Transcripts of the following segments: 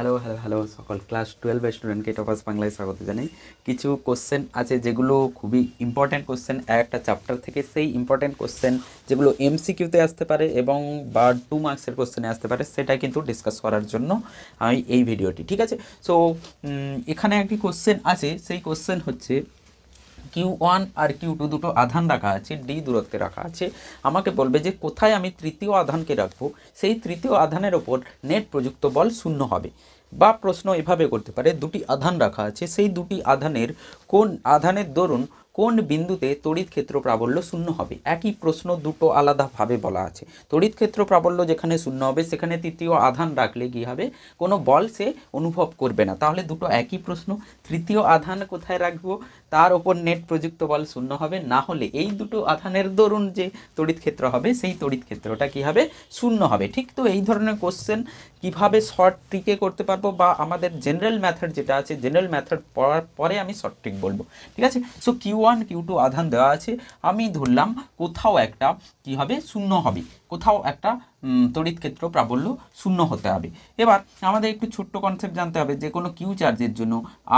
Hello hello hello সকল class 12 স্টুডেন্টকে toppers বাংলায় স্বাগত জানাই। কিছু কোশ্চেন আছে যেগুলো খুবই ইম্পর্ট্যান্ট কোশ্চেন একটা চ্যাপ্টার থেকে, সেই ইম্পর্ট্যান্ট কোশ্চেন যেগুলো এমসিকিউতে আসতে পারে এবং বা 2 মার্কসের কোশ্চেনে আসতে পারে, সেটা কিন্তু ডিসকাস করার জন্য আমি এই ভিডিওটি, ঠিক আছে। সো এখানে একটি কোশ্চেন আছে, সেই কোশ্চেন হচ্ছে Q1 আর Q2 দুটো আধান রাখা আছে, ডি দূরত্বে রাখা আছে। আমাকে বলবে যে কোথায় আমি তৃতীয় আধানকে রাখবো, সেই তৃতীয় আধানের ওপর নেট প্রযুক্ত বল শূন্য হবে। বা প্রশ্ন এভাবে করতে পারে, দুটি আধান রাখা আছে, সেই দুটি আধানের কোন আধানের দরুন কোন বিন্দুতে তড়িৎ ক্ষেত্র প্রাবল্য শূন্য হবে। একই প্রশ্ন দুটো আলাদাভাবে বলা আছে। তড়িৎ ক্ষেত্র প্রাবল্য যেখানে শূন্য হবে সেখানে তৃতীয় আধান রাখলে কী হবে, কোনো বল সে অনুভব করবে না। তাহলে দুটো একই প্রশ্ন, তৃতীয় আধান কোথায় রাখবো, তার ওপর নেট প্রযুক্ত বল শূন্য হবে, না হলে এই দুটো আধানের দরুন যে তড়িৎ ক্ষেত্র হবে সেই তড়িৎ ক্ষেত্রটা কী হবে, শূন্য হবে। ঠিক তো এই ধরনের কোশ্চেন কীভাবে শর্ট ট্রিকে করতে পারবো, বা আমাদের জেনারেল মেথড যেটা আছে, জেনারেল মেথড পড়ার পরে আমি শর্ট ট্রিক বলবো, ঠিক আছে। সো Q1 Q2 আধান দেওয়া আছে, আমি ধরলাম কোথাও একটা কী হবে, শূন্য হবে, কোথাও একটা তড়িৎ ক্ষেত্র প্রাবল্য শূন্য হতে হবে। এবার আমাদের একটু ছোট্ট কনসেপ্ট জানতে হবে, যে কোনো কিউ চার্জের জন্য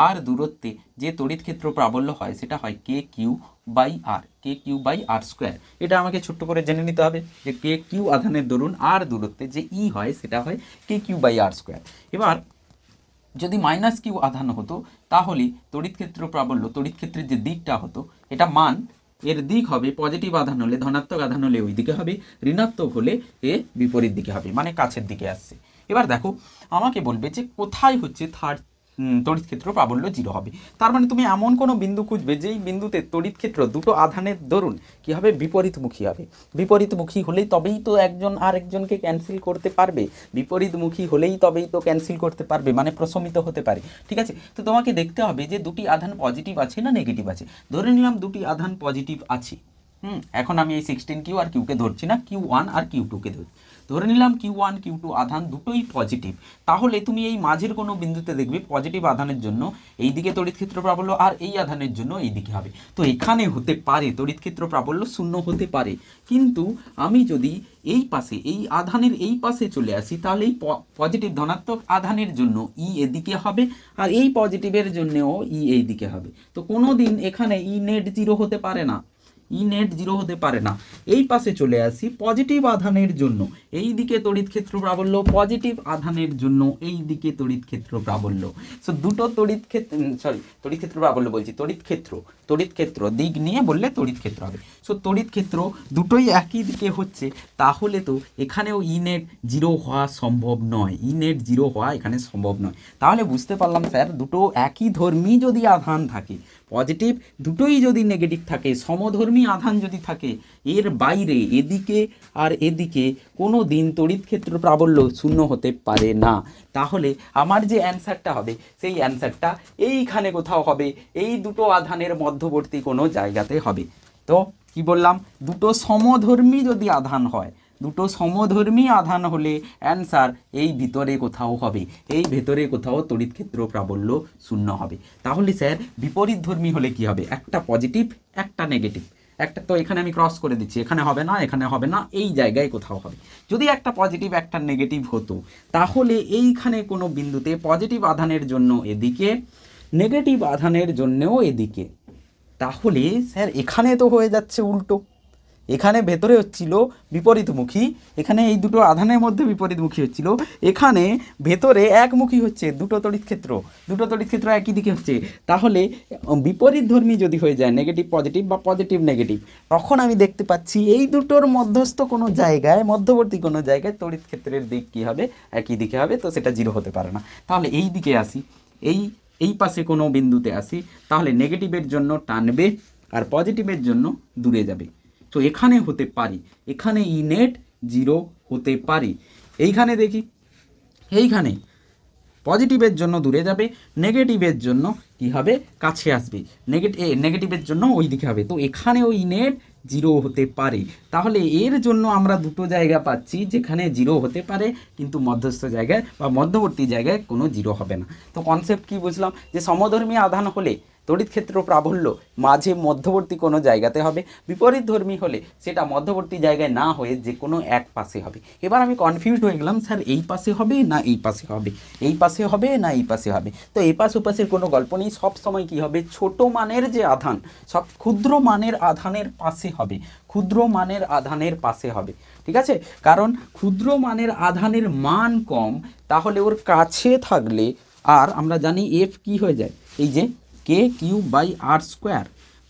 আর দূরত্বে যে তড়িৎ ক্ষেত্র প্রাবল্য হয় সেটা হয় K/Q/R এটা আমাকে ছোট্ট করে জেনে নিতে হবে, যে KQ আধানের দরুন আর দূরত্বে যে ই হয় সেটা হয় K/Q/R²। এবার যদি -Q আধান হতো তাহলে তড়িৎ ক্ষেত্র প্রাবল্য, তড়িৎ ক্ষেত্রের যে দিকটা হতো, এটা মান এর দিক হবে পজিটিভ আধান হলে, ধনাত্মক আধান হলে ওই দিকে হবে, ঋণাত্মক হলে এ বিপরীত দিকে হবে, মানে কাছের দিকে আসছে। এবার দেখো আমাকে বলবে যে কোথায় হচ্ছে তড়িৎ ক্ষেত্র প্রাবল্য 0 হবে। তার মানে তুমি এমন কোনো বিন্দু খুঁজবে যেই বিন্দুতে তড়িৎ ক্ষেত্র দুটো আধানের দরুন কী হবে, বিপরীতমুখী হবে। বিপরীতমুখী হলেই তবেই তো একজন আরেকজনকে ক্যান্সেল করতে পারবে, বিপরীতমুখী হলেই তবেই তো ক্যান্সেল করতে পারবে, মানে প্রশমিত হতে পারে, ঠিক আছে। তো তোমাকে দেখতে হবে যে দুটি আধান পজিটিভ আছে না নেগেটিভ আছে। ধরে নিলাম দুটি আধান পজিটিভ আছে। এখন আমি এই 16Q আর কিউকে ধরছি না, Q1 আর Q2কে ধরছি। ধরে নিলাম Q1 Q2 আধান দুটোই পজিটিভ, তাহলে তুমি এই মাঝের কোনো বিন্দুতে দেখবে পজিটিভ আধানের জন্য এই দিকে তড়িৎ ক্ষেত্র প্রাবল্য আর এই আধানের জন্য এই দিকে হবে। তো এখানে হতে পারে তড়িৎ ক্ষেত্র প্রাবল্য শূন্য হতে পারে, কিন্তু আমি যদি এই পাশে এই আধানের এই পাশে চলে আসি তাহলে এই পজিটিভ ধনাত্মক আধানের জন্য ই এদিকে হবে, আর এই পজিটিভের জন্যও ই এই দিকে হবে। তো কোনো দিন এখানে ই নেট 0 হতে পারে না, ই নেট 0 হতে পারে না। এই পাশে চলে আসি পজিটিভ আধানের জন্য এই দিকে তড়িৎ ক্ষেত্র প্রাবল্য, পজিটিভ আধানের জন্য এই দিকে তড়িৎ ক্ষেত্র প্রাবল্য। সো দুটো তড়িৎ ক্ষেত্র প্রাবল্য বলছি, তড়িৎ ক্ষেত্র দিক নিয়ে বললে তড়িৎ ক্ষেত্র হবে। সো তড়িৎ ক্ষেত্র দুটোই একই দিকে হচ্ছে, তাহলে তো এখানেও ই নেট 0 হওয়া সম্ভব নয়, ই নেট 0 হওয়া এখানে সম্ভব নয়। তাহলে বুঝতে পারলাম স্যার, দুটো একই ধর্মী যদি আধান থাকে, পজিটিভ দুটোই যদি নেগেটিভ থাকে, সমধর্মী আধান যদি থাকে, এর বাইরে এদিকে আর এদিকে কোনো দিন তড়িৎ ক্ষেত্র প্রাবল্য শূন্য হতে পারে না। তাহলে আমার যে অ্যান্সারটা হবে সেই অ্যান্সারটা এইখানে কোথাও হবে, এই দুটো আধানের মধ্যবর্তী কোনো জায়গাতে হবে। তো কি বললাম, দুটো সমধর্মী যদি আধান হয়, দুটো সমধর্মী আধান হলে অ্যান্সার এই ভিতরে কোথাও হবে, এই ভেতরে কোথাও তড়িৎ ক্ষেত্র প্রাবল্য শূন্য হবে। তাহলে স্যার বিপরীতধর্মী হলে কি হবে, একটা পজিটিভ একটা নেগেটিভ, একটা তো এখানে আমি ক্রস করে দিচ্ছি, এখানে হবে না এখানে হবে না, এই জায়গায় কোথাও হবে। যদি একটা পজিটিভ একটা নেগেটিভ হতো তাহলে এইখানে কোনো বিন্দুতে পজিটিভ আধানের জন্য এদিকে, নেগেটিভ আধানের জন্যও এদিকে। তাহলে স্যার এখানে তো হয়ে যাচ্ছে উল্টো, এখানে ভেতরে হচ্ছিল বিপরীতমুখী, এখানে এই দুটো আধানের মধ্যে বিপরীতমুখী হচ্ছিল, এখানে ভেতরে একমুখী হচ্ছে, দুটো তড়িৎ ক্ষেত্র একই দিকে হচ্ছে। তাহলে বিপরীতধর্মী যদি হয়ে যায়, নেগেটিভ পজিটিভ বা পজিটিভ নেগেটিভ, তখন আমি দেখতে পাচ্ছি এই দুটোর মধ্যস্থ কোনো জায়গায়, মধ্যবর্তী কোনো জায়গায় তড়িৎ ক্ষেত্রের দিক কী হবে, একই দিকে হবে। তো সেটা 0 হতে পারে না। তাহলে এই দিকে আসি, এই পাশে কোনো বিন্দুতে আসি, তাহলে নেগেটিভের জন্য টানবে আর পজিটিভের জন্য দূরে যাবে। তো এখানে হতে পারি, এখানে ই নেট 0 হতে পারি। এইখানে দেখি, এইখানে পজিটিভের জন্য দূরে যাবে, নেগেটিভের জন্য কি হবে, কাছে আসবে, নেগেটিভের জন্য ওই দিকে হবে। তো এখানেও ই নেট 0 হতে পারে। তাহলে এর জন্য আমরা দুটো জায়গা পাচ্ছি যেখানে 0 হতে পারে, কিন্তু মধ্যস্থ জায়গায় বা মধ্যবর্তী জায়গায় কোনো 0 হবে না। তো কনসেপ্ট কি বুঝলাম, যে সমধর্মী আধান হলে তড়িৎ ক্ষেত্র প্রাবল্য মাঝে মধ্যবর্তী কোনো জায়গাতে হবে, বিপরীতধর্মী হলে সেটা মধ্যবর্তী জায়গায় না হয়ে যে কোনো এক পাশে হবে। এবার আমি কনফিউজড হয়ে গেলাম, স্যার এই পাশে হবে না এই পাশে হবে, এই পাশে হবে না এই পাশে হবে। তো এই পাশ ওপাশের কোনো গল্প নেই, সব সময় কী হবে, ছোট মানের যে আধান সব ক্ষুদ্র মানের আধানের পাশে হবে, ক্ষুদ্র মানের আধানের পাশে হবে। ঠিক আছে, কারণ ক্ষুদ্র মানের আধানের মান কম, তাহলে ওর কাছে থাকলে, আর আমরা জানি এফ কি হয়ে যায়, এই যে কে কিউ বাই আর স্কোয়ার,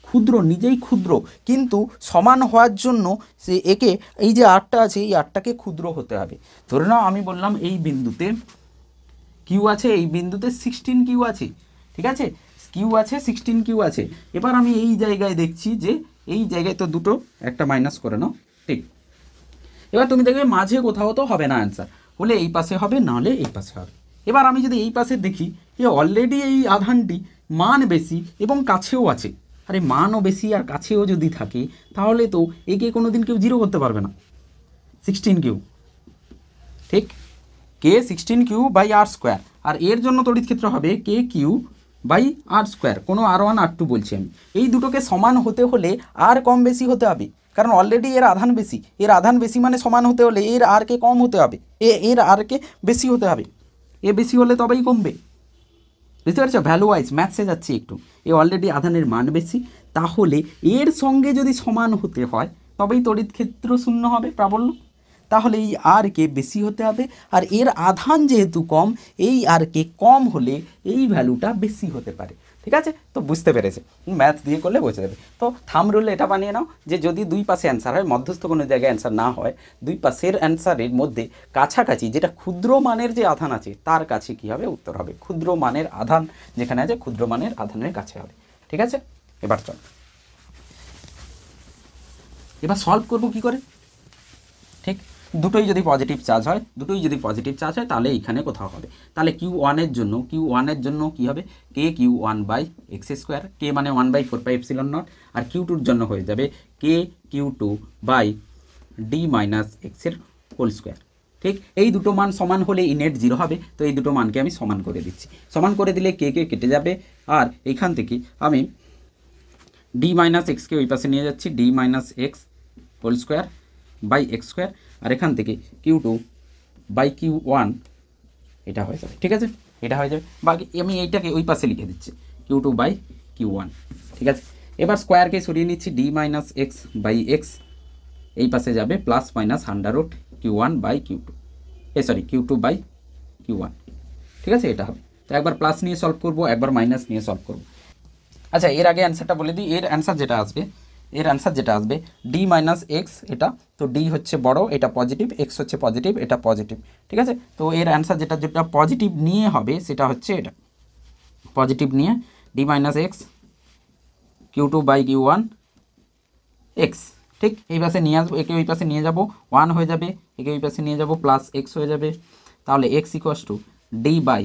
ক্ষুদ্র নিজেই ক্ষুদ্র, কিন্তু সমান হওয়ার জন্য সে একে এই যে আরটা আছে এই আরটাকে ক্ষুদ্র হতে হবে। ধরে নাও আমি বললাম এই বিন্দুতে কিউ আছে, এই বিন্দুতে 16 কিউ আছে, ঠিক আছে, কিউ আছে 16 কিউ আছে। এবার আমি এই জায়গায় দেখছি যে এই জায়গায় তো দুটো, একটা মাইনাস করে নাও, ঠিক। এবার তুমি দেখবে মাঝে কোথাও তো হবে না অ্যান্সার, হলে এই পাশে হবে, নাহলে এই পাশে হবে। এবার আমি যদি এই পাশে দেখি, এ অলরেডি এই আধানটি মান বেশি এবং কাছেও আছে, আরে মানও বেশি আর কাছেও যদি থাকে, তাহলে তো একে কোনো দিন কেউ জিরো করতে পারবে না, 16 কিউ, ঠিক, কে 16 কিউ বাই আর স্কোয়ার, আর এর জন্য তড়িৎ ক্ষেত্র হবে কে কিউ বাই আর স্কোয়ার, কোনো R1 R2 বলছি আমি। এই দুটোকে সমান হতে হলে আর কম বেশি হতে হবে, কারণ অলরেডি এর আধান বেশি, এর আধান বেশি মানে সমান হতে হলে এর আর কে কম হতে হবে, এর আর কে বেশি হতে হবে, এ বেশি হলে তবেই কমবে। বুঝতে পারছো, ভ্যালু ওয়াইজ ম্যাথসে যাচ্ছি একটু, এ অলরেডি আধানের মান বেশি, তাহলে এর সঙ্গে যদি সমান হতে হয় তবেই তড়িৎ ক্ষেত্র শূন্য হবে, প্রাবল্য। তাহলে এই আর কে বেশি হতে হবে, আর এর আধান যেহেতু কম, এই আর কে কম হলে এই ভ্যালুটা বেশি হতে পারে। ঠিক আছে, তো বুঝতে পেরেছে, ম্যাথ দিয়ে করলে বোঝা যাবে। তো থাম রুলে এটা বানিয়ে নাও যে যদি দুই পাশে অ্যান্সার হয়, মধ্যস্থ কোনো জায়গায় অ্যান্সার না হয়, দুই পাশের অ্যান্সারের মধ্যে কাছাকাছি যেটা ক্ষুদ্র মানের যে আধান আছে তার কাছে কী হবে, উত্তর হবে। ক্ষুদ্র মানের আধান যেখানে আছে ক্ষুদ্র মানের আধানের কাছে হবে। ঠিক আছে, এবার চল, এবার সলভ করবো কী করে। ঠিক, দুটোই যদি পজিটিভ চার্জ হয়, তাহলে এইখানে কোথাও হবে। তাহলে Q1 এর জন্য কী হবে, কে Q1 বাই এক্স স্কোয়ার, কে মানে 1/4πε0, আর Q2 জন্য হয়ে যাবে কে Q2 বাই ডি মাইনাস এক্সের হোল স্কোয়ার। ঠিক, এই দুটো মান সমান হলে নেট জিরো হবে, তো এই দুটো মানকে আমি সমান করে দিচ্ছি। সমান করে দিলে কে কেটে যাবে, আর এইখান থেকে আমি ডি মাইনাস এক্সকে ওই পাশে নিয়ে যাচ্ছি, d minus x whole square by x square, আর এখান থেকে Q2 বাই Q1 এটা হয়ে যাবে। ঠিক আছে, এটা হয়ে যাবে, বাকি আমি এইটাকে ওই পাশে লিখে দিচ্ছি Q2 বাই Q1। ঠিক আছে, এবার স্কোয়ারকে সরিয়ে নিচ্ছি, D minus X by X এই পাশে যাবে plus minus √ Q1 by Q2, Q2 by Q1। ঠিক আছে, এটা হবে। তো একবার প্লাস নিয়ে সলভ করব, একবার মাইনাস নিয়ে সলভ করব। আচ্ছা, এর আগে অ্যান্সারটা বলে দিই, এর অ্যান্সার যেটা আসবে ডি মাইনাস এক্স, এটা তো ডি হচ্ছে বড়, এটা পজিটিভ, এক্স হচ্ছে পজিটিভ, এটা পজিটিভ। ঠিক আছে, তো এর অ্যান্সার যেটা পজিটিভ নিয়ে হবে সেটা হচ্ছে এটা, পজিটিভ নিয়ে D minus X Q2 by Q1 X. ঠিক, এই পাশে নিয়ে আসবো, একে ওই পাশে নিয়ে যাব, 1 হয়ে যাবে, একে ওই পাশে নিয়ে যাব, প্লাস এক্স হয়ে যাবে। তাহলে X equals to D by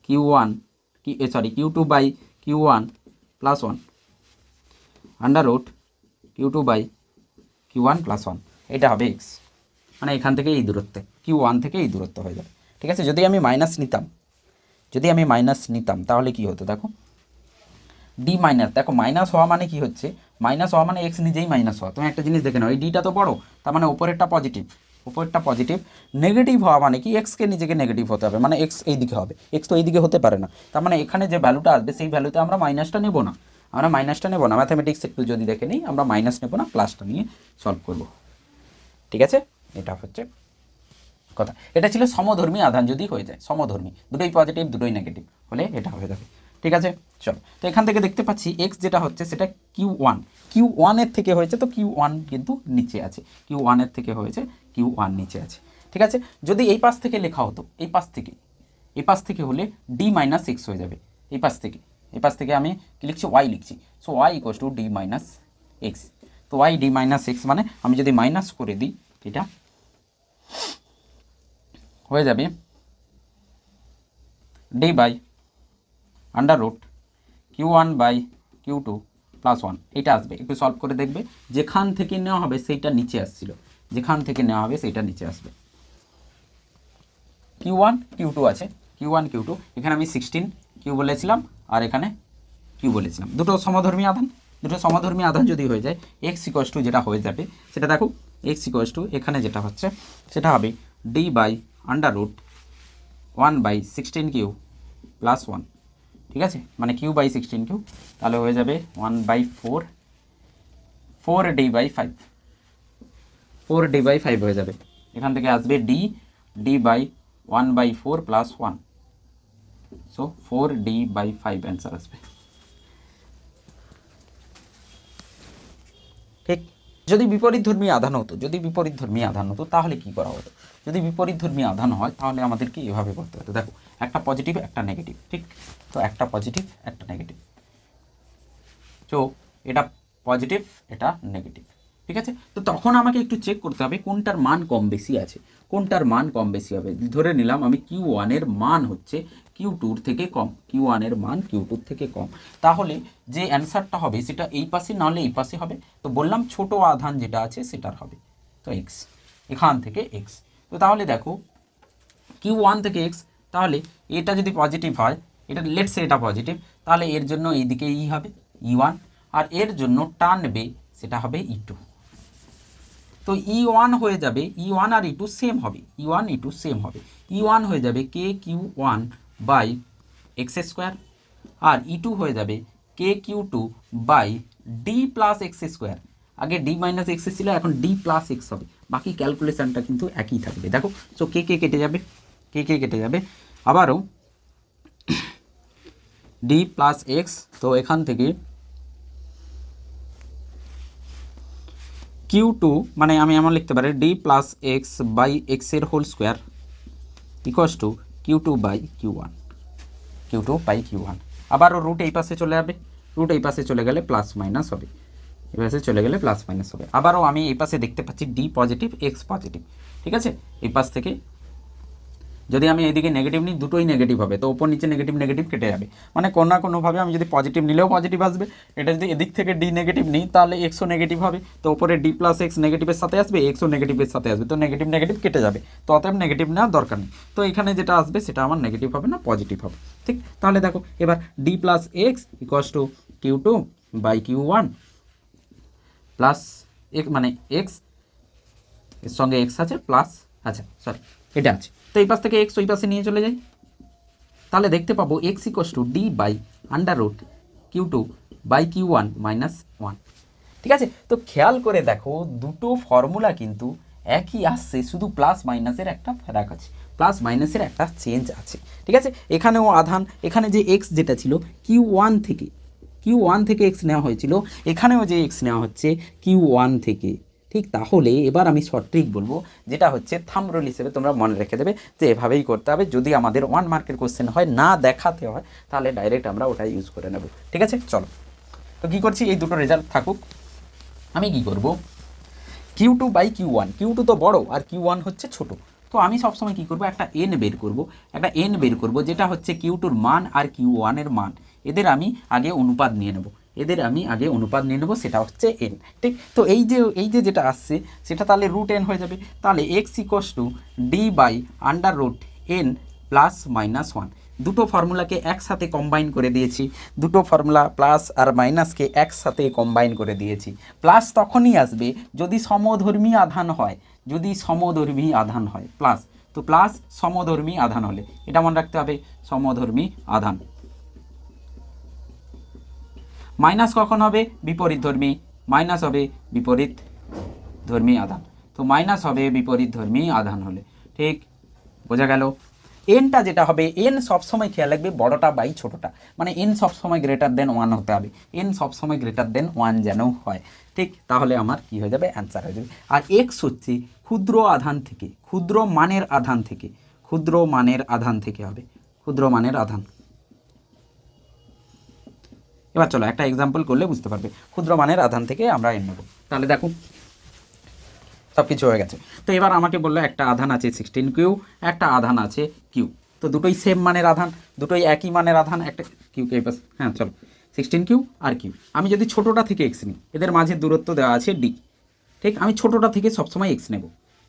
Q2 by Q1 plus 1 √ Q2 by Q1 plus 1, এটা হবে এক্স, মানে এখান থেকে এই দূরত্বে Q1 থেকে এই দূরত্ব হয়ে যাবে। ঠিক আছে, যদি আমি মাইনাস নিতাম তাহলে কি হতো, দেখো ডি মাইনাস, দেখো মাইনাস হওয়া মানে কি হচ্ছে, মাইনাস হওয়া মানে এক্স নিজেই মাইনাস হওয়া। তুমি একটা জিনিস দেখে নাও, এই ডিটা তো বড়, তার মানে উপরেরটা পজিটিভ, নেগেটিভ হওয়া মানে কি এক্সকে নিজেকে নেগেটিভ হতে হবে, মানে এক্স এই দিকে হবে, এক্স তো এই দিকে হতে পারে না, তার মানে এখানে যে ভ্যালুটা আসবে সেই ভ্যালুতে আমরা মাইনাসটা নেব না, ম্যাথামেটিক্স একটু যদি দেখে নিই, আমরা মাইনাস নেব না, প্লাসটা নিয়ে সলভ করব। ঠিক আছে, এটা হচ্ছে কথা। এটা ছিল সমধর্মী আধান যদি হয়ে যায়, সমধর্মী, দুটোই পজিটিভ দুটোই নেগেটিভ হলে এটা হয়ে যাবে। ঠিক আছে, চলো, তো এখান থেকে দেখতে পাচ্ছি এক্স যেটা হচ্ছে সেটা Q1 এর থেকে হয়েছে, তো Q1 কিন্তু নিচে আছে, Q1 এর থেকে হয়েছে, Q1 নিচে আছে। ঠিক আছে, যদি এই পাশ থেকে লেখা হতো, এই পাশ থেকে হলে ডি মাইনাস এক্স হয়ে যাবে, এই পাশ থেকে আমি কি লিখছি, ওয়াই লিখছি, so Y equals to D minus X. তো ওয়াই ডি মাইনাস এক্স মানে আমি যদি মাইনাস করে দিই, এটা হয়ে যাবে D by √ Q1 by Q2 plus 1, এটা আসবে। একটু সলভ করে দেখবে, যেখান থেকে নেওয়া হবে সেইটা নিচে আসছিল, Q1 Q2 আছে, Q1 Q2, এখানে আমি 16 কিউ বলেছিলাম, আর এখানে কিউ বলেছিলাম। দুটো সমধর্মী আধান যদি হয়ে যায় এক্স ইকুয়ালস টু যেটা হয়ে যাবে সেটা দেখো, এক্স ইকুয়ালস টু এখানে যেটা হচ্ছে সেটা হবে D by under root 1/16 Q plus 1, ঠিক আছে, মানে কিউ বাই 16 কিউ, তাহলে হয়ে যাবে 1/4 4d/5 4d/5 হয়ে যাবে। এখান থেকে আসবে d by 1/4 plus 1, so 4d/5 answer আসবে। ঠিক, যদি বিপরীতধর্মী আধান হতো তাহলে কি করা হতো? যদি বিপরীতধর্মী আধান হয় তাহলে আমাদেরকে এভাবে করতে হতো। দেখো, একটা পজিটিভ একটা নেগেটিভ, ঠিক, তো একটা পজিটিভ একটা নেগেটিভ, তো এটা পজিটিভ এটা নেগেটিভ, ঠিক আছে। তো তখন আমাকে একটু চেক করতে হবে কোনটার মান কম বেশি আছে, হবে। ধরে নিলাম আমি Q1 এর মান হচ্ছে Q2 থেকে কম, Q1 এর মান Q2 থেকে কম, তাহলে যে অ্যান্সারটা হবে সেটা এই পাশে নাহলে এই পাশে হবে। তো বললাম ছোট আধান যেটা আছে সেটার হবে, তো এক্স, এখান থেকে এক্স। তো তাহলে দেখো Q1 থেকে এক্স, তাহলে এটা যদি পজিটিভ হয়, এটা লেটস সে এটা পজিটিভ, তাহলে এর জন্য এইদিকে ই হবে E1, আর এর জন্য টানবে সেটা হবে E2। তো E1 হয়ে যাবে, E1 আর E2 সেম হবে, E1 হয়ে যাবে KQ1 by x square, R E2 হয়ে যাবে KQ2 by D plus X square. আগে ডি মাইনাস এক্স ছিল, এখন ডি প্লাস এক্স হবে, বাকি ক্যালকুলেশনটা কিন্তু একই থাকবে। দেখো, সো কে কেটে যাবে, আবারও ডি প্লাস এক্স, তো এখান থেকে Q2 মানে আমি এমন লিখতে পারি ডি প্লাস এক্স বাই এক্সের whole square equals to Q2 by Q1। আবারও রুট এই পাশে চলে যাবে, রুট এই পাশে চলে গেলে প্লাস মাইনাস হবে, এই পাশে চলে গেলে প্লাস মাইনাস হবে। আবারও আমি এই পাশে দেখতে পাচ্ছি ডি পজিটিভ এক্স পজিটিভ, ঠিক আছে। এই পাশ থেকে যদি আমি এইদিকে নেগেটিভ নিই দুটোই নেগেটিভ হবে, তো ওপর নিচে নেগেটিভ কেটে যাবে, মানে কোনো না কোনোভাবে আমি যদি পজিটিভ নিলেও পজিটিভ আসবে। এটা যদি এদিক থেকে ডি নেগেটিভ নিই তাহলে এক্সও নেগেটিভ হবে, তো ওপরে ডি প্লাস এক্স নেগেটিভের সাথে আসবে, এক্সও নেগেটিভের সাথে আসবে, তো নেগেটিভ কেটে যাবে, তো অতএব নেগেটিভ নেওয়ার দরকার নেই। তো এখানে যেটা আসবে সেটা আমার নেগেটিভ হবে না, পজিটিভ হবে, ঠিক। তাহলে দেখো এবার D plus X equals to Q2 by Q1 plus X, মানে এক্স এর সঙ্গে এক্স আছে প্লাস, আচ্ছা সরি এটা আছে, তো এই পাশ থেকে এক্স ওই পাশে নিয়ে চলে যাই, তাহলে দেখতে পাবো X equals to D by under root Q2 by Q1 minus 1, ঠিক আছে। তো খেয়াল করে দেখো দুটো ফর্মুলা কিন্তু একই আসছে, শুধু প্লাস মাইনাসের একটা ফারাক আছে, প্লাস মাইনাসের একটা চেঞ্জ আছে, ঠিক আছে। এখানেও আধান, এখানে যে এক্স যেটা ছিল Q1 থেকে এক্স নেওয়া হয়েছিল, এখানেও যে এক্স নেওয়া হচ্ছে Q1 থেকে, ঠিক। তাহলে এবার আমি শর্ট ট্রিক বলবো, যেটা হচ্ছে থাম্ব রুল হিসেবে তোমরা মনে রেখে দেবে যে এভাবেই করতে হবে। যদি আমাদের 1 মার্কের কোশ্চেন হয়, না দেখাতে হয়, তাহলে ডাইরেক্ট আমরা ওটাই ইউজ করে নেব, ঠিক আছে। চলো, তো কী করছি, এই দুটো রেজাল্ট থাকুক, আমি কি করব Q2 বাই Q1 তো বড় আর Q1 হচ্ছে ছোট, তো আমি সবসময় কি করব একটা এন বের করব যেটা হচ্ছে Q2-র মান আর Q1-এর মান, এদের আমি আগে অনুপাত নিয়ে নেব, সেটা হচ্ছে এন, ঠিক। তো এই যে যেটা আসছে সেটা তাহলে রুট এন হয়ে যাবে, তাহলে X equals to D by under root N plus minus 1। দুটো ফর্মুলাকে একসাথে কম্বাইন করে দিয়েছি, দুটো ফর্মুলা প্লাস আর মাইনাসকে একসাথে কম্বাইন করে দিয়েছি। প্লাস তখনই আসবে যদি সমধর্মী আধান হয়, প্লাস, তো প্লাস সমধর্মী আধান হলে, এটা মনে রাখতে হবে, সমধর্মী আধান। মাইনাস কখন হবে, বিপরীতধর্মী, মাইনাস হবে বিপরীতধর্মী আধান, তো মাইনাস হবে বিপরীতধর্মী আধান হলে, ঠিক, বোঝা গেল। এনটা যেটা হবে, এন সবসময় খেয়াল রাখবে বড়টা বাই ছোটটা, মানে এন সবসময় গ্রেটার দেন 1 হতে হবে, এন সবসময় গ্রেটার দেন 1 যেন হয়, ঠিক। তাহলে আমার কি হয়ে যাবে, অ্যান্সার হয়ে যাবে। আর এক্স হচ্ছে ক্ষুদ্র মানের আধান থেকে হবে, ক্ষুদ্র মানের আধান। এবার চলো একটা এক্সাম্পল করলে বুঝতে পারবে, ক্ষুদ্র মানের আধান থেকে আমরা এন নেব। তাহলে দেখো সব কিছু হয়ে গেছে। তো এবার আমাকে বললো একটা আধান আছে 16 কিউ, একটা আধান আছে কিউ, তো দুটোই সেম মানের আধান, দুটোই একই মানের আধান, একটা কিউ কে পাস, হ্যাঁ চলো 16 কিউ আর কিউ। আমি যদি ছোটোটা থেকে এক্স নিই, এদের মাঝে দূরত্ব দেওয়া আছে ডি, ঠিক, আমি ছোটোটা থেকে সবসময় এক্স নেব,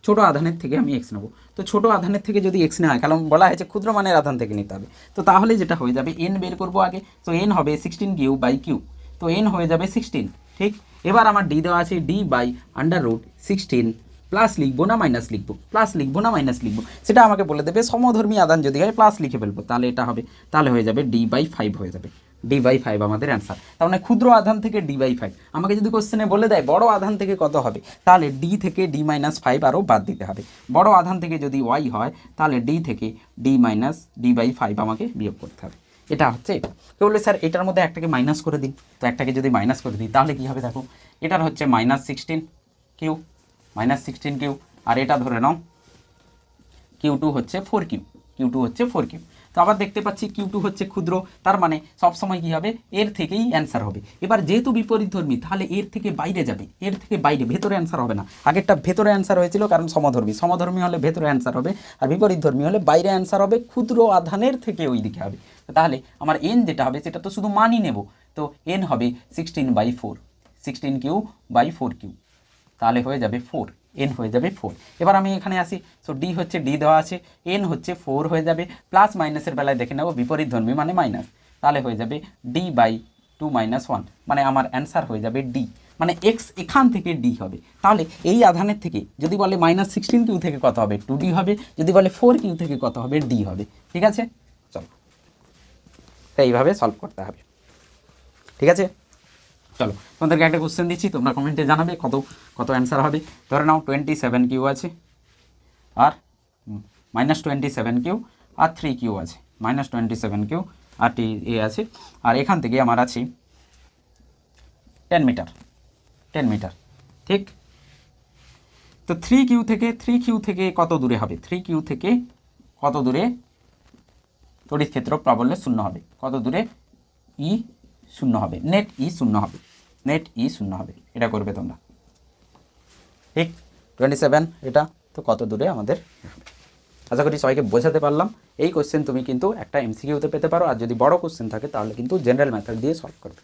ছোটো আধানের থেকে আমি এক্স নেবো। তো ছোটো আধানের থেকে যদি এক্স নেওয়া হয়, কারণ বলা হয়েছে ক্ষুদ্র মানের আধান থেকে নিতে হবে, তো তাহলে যেটা হয়ে যাবে এন বের করবো আগে। তো এন হবে 16 কিউ বাই কিউ, তো এন হয়ে যাবে 16। ঠিক, এবার আমার ডি দেওয়া আছে ডি বাই √16, প্লাস লিখবো না মাইনাস লিখবো, প্লাস লিখবো না মাইনাস লিখবো সেটা আমাকে বলে দেবে। সমধর্মী আধান যদি হয় প্লাস লিখে ফেলবো, তাহলে এটা হবে, তাহলে হয়ে যাবে d/5 হয়ে যাবে। d/5 আমাদের অ্যান্সার। তার মানে ক্ষুদ্র আধান থেকে d/5। আমাকে যদি কোশ্চেনে বলে দেয় বড় আধান থেকে কত হবে, তাহলে d থেকে d-5 আরও বাদ দিতে হবে। বড় আধান থেকে যদি y হয় তাহলে d থেকে d/5 আমাকে বিয়োগ করতে হবে। এটা হচ্ছে এটা। কেউ বলে স্যার এটার মধ্যে একটাকে মাইনাস করে দিন, তো একটাকে যদি মাইনাস করে দিই তাহলে কী হবে দেখো, এটার হচ্ছে -16 কিউ, -16 কিউ, আর এটা ধরে নাও Q2 হচ্ছে 4 কিউ, Q2 হচ্ছে 4 কিউ। তো আবার দেখতে পাচ্ছি Q2 হচ্ছে ক্ষুদ্র, তার মানে সবসময় কী হবে, এর থেকেই অ্যান্সার হবে। এবার যেহেতু বিপরীতধর্মী তাহলে এর থেকে বাইরে যাবে, এর থেকে বাইরে, ভেতরে অ্যান্সার হবে না। আগেরটা ভেতরে অ্যান্সার হয়েছিল কারণ সমধর্মী, সমধর্মী হলে ভেতরে অ্যান্সার হবে, আর বিপরীতধর্মী হলে বাইরে অ্যান্সার হবে, ক্ষুদ্র আধানের থেকে ওই দিকে হবে। তাহলে আমার এন যেটা হবে সেটা তো শুধু মানই নেব, তো এন হবে 16/4, 16 কিউ বাই 4 কিউ, তাহলে হয়ে যাবে 4, এন হয়ে যাবে 4। এবার আমি এখানে আসি, সো ডি হচ্ছে ডি দেওয়া আছে, এন হচ্ছে 4 হয়ে যাবে, প্লাস মাইনাসের বেলায় দেখে নেব বিপরীতধর্মী মানে মাইনাস, তাহলে হয়ে যাবে d/2 - 1, মানে আমার অ্যান্সার হয়ে যাবে ডি, মানে এক্স এখান থেকে ডি হবে। তাহলে এই আধানের থেকে যদি বলে -16 কিউ থেকে কত হবে 2d হবে, যদি বলে 4 কিউ থেকে কত হবে ডি হবে। ঠিক আছে, চলো তো এইভাবে সলভ করতে হবে। ঠিক আছে, চলো তোমাদেরকে একটা কোশ্চেন দিচ্ছি, তোমরা কমেন্টে জানাবে কত কত অ্যান্সার হবে। ধরে নাও 27 কিউ আছে, আর -27 কিউ আর 3 কিউ আছে, -27 কিউ আর এ আছে, আর এখান থেকে আমার আছে 10 মিটার, 10 মিটার। ঠিক, তো 3 কিউ থেকে কত দূরে হবে, 3 কিউ থেকে কত দূরে তড়িৎ ক্ষেত্র প্রাবল্য শূন্য হবে, কত দূরে ই শূন্য হবে, নেট ই শূন্য হবে, নেট ই শূন্য হবে, এটা করবে তোমরা। ঠিক, 27 এটা, তো কত দূরে আমাদের। আশা করি সবাইকে বোঝাতে পারলাম। এই কোশ্চেন তুমি কিন্তু একটা এমসিকিউতে পেতে পারো, আর যদি বড় কোশ্চেন থাকে তাহলে কিন্তু জেনারেল মেথড দিয়ে সলভ করবে।